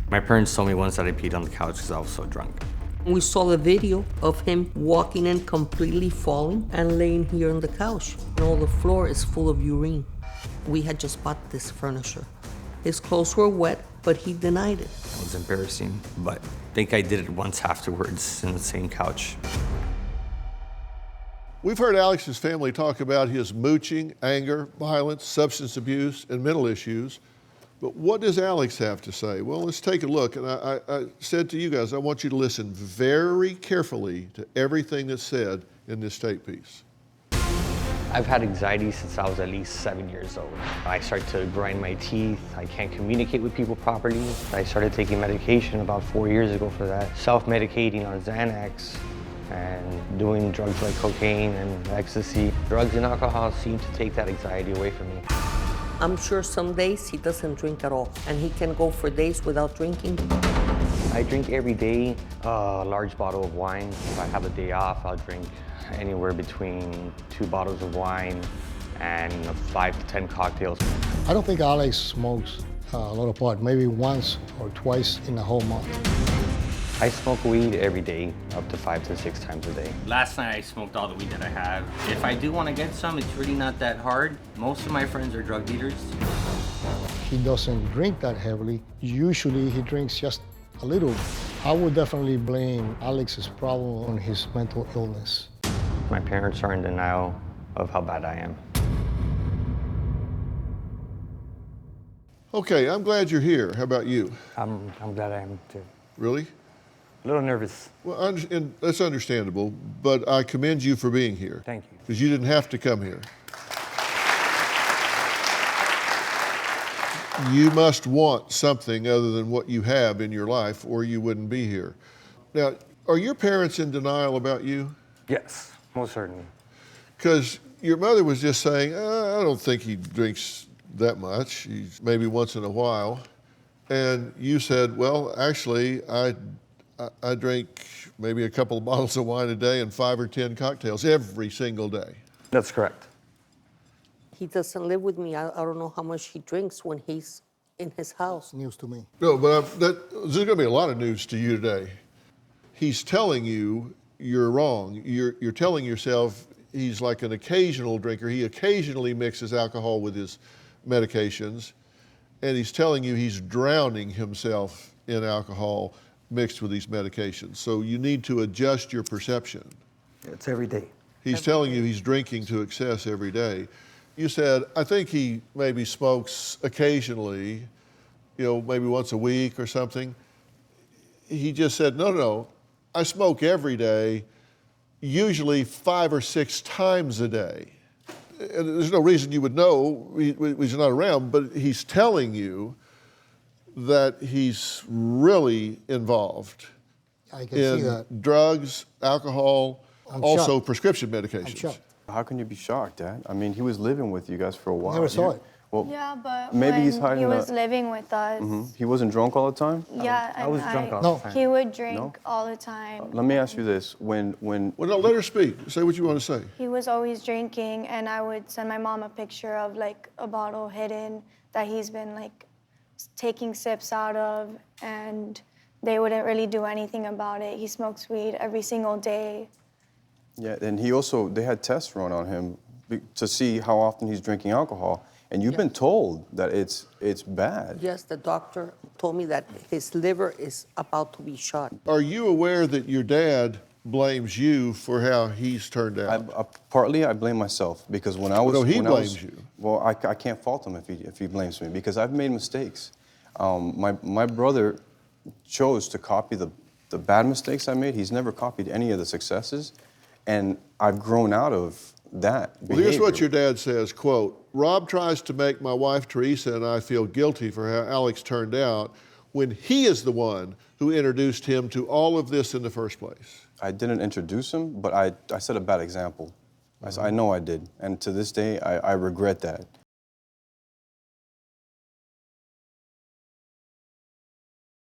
My parents told me once that I peed on the couch because I was so drunk. We saw the video of him walking in completely falling and laying here on the couch. And all the floor is full of urine. We had just bought this furniture. His clothes were wet, but he denied it. It was embarrassing, but I think I did it once afterwards in the same couch. We've heard Alex's family talk about his mooching, anger, violence, substance abuse, and mental issues. But what does Alex have to say? Well, let's take a look. And I said to you guys, I want you to listen very carefully to everything that's said in this tape piece. I've had anxiety since I was at least 7 years old. I started to grind my teeth. I can't communicate with people properly. I started taking medication about 4 years ago for that. Self-medicating on Xanax and doing drugs like cocaine and ecstasy. Drugs and alcohol seem to take that anxiety away from me. I'm sure some days he doesn't drink at all, and he can go for days without drinking. I drink every day a large bottle of wine. If I have a day off, I'll drink anywhere between 2 bottles of wine and 5 to 10 cocktails. I don't think Alex smokes a lot of pot, maybe once or twice in a whole month. I smoke weed every day, up to 5 to 6 times a day. Last night I smoked all the weed that I have. If I do want to get some, it's really not that hard. Most of my friends are drug dealers. He doesn't drink that heavily. Usually he drinks just a little. I would definitely blame Alex's problem on his mental illness. My parents are in denial of how bad I am. Okay, I'm glad you're here. How about you? I'm glad I am too. Really? A little nervous. Well, and that's understandable, but I commend you for being here. Thank you. Because you didn't have to come here. You must want something other than what you have in your life, or you wouldn't be here. Now, are your parents in denial about you? Yes, most certainly. Because your mother was just saying, I don't think he drinks that much. He's maybe once in a while. And you said, well, actually, I drink maybe a couple of bottles of wine a day and 5 or 10 cocktails every single day. That's correct. He doesn't live with me. I don't know how much he drinks when he's in his house. News to me. No, but there's going to be a lot of news to you today. He's telling you you're wrong. You're telling yourself he's like an occasional drinker. He occasionally mixes alcohol with his medications, and he's telling you he's drowning himself in alcohol mixed with these medications. So you need to adjust your perception. It's every day. He's telling you he's drinking to excess every day. You said, I think he maybe smokes occasionally, maybe once a week or something. He just said, no, I smoke every day, usually 5 or 6 times a day. And there's no reason you would know, he's not around, but he's telling you that he's really involved I can see that. in drugs, alcohol, I'm also shocked. prescription I'm medications. shocked. How can you be shocked, Dad? I mean, he was living with you guys for a while. Never saw it. Well, Yeah, but maybe when he's hiding he was that- living with us, he wasn't drunk all the time? yeah, I was and drunk all No. the time. he would drink No? all the time. Let me ask you this. When Well, no, let her speak. Say what you want to say. He was always drinking, and I would send my mom a picture of like a bottle hidden that he's been like taking sips out of, and they wouldn't really do anything about it. He smokes weed every single day. Yeah, and they had tests run on him to see how often he's drinking alcohol. And you've been told that it's bad. Yes, the doctor told me that his liver is about to be shot. Are you aware that your dad blames you for how he's turned out? Partly, I blame myself because when I was... No, he when I was- blames you. Well, I can't fault him if he blames me because I've made mistakes. My brother chose to copy the bad mistakes I made. He's never copied any of the successes. And I've grown out of that Well, here's what behavior. your dad says, quote, Rob tries to make my wife Teresa and I feel guilty for how Alex turned out when he is the one who introduced him to all of this in the first place. I didn't introduce him, but I set a bad example. I know I did. And to this day, I regret that.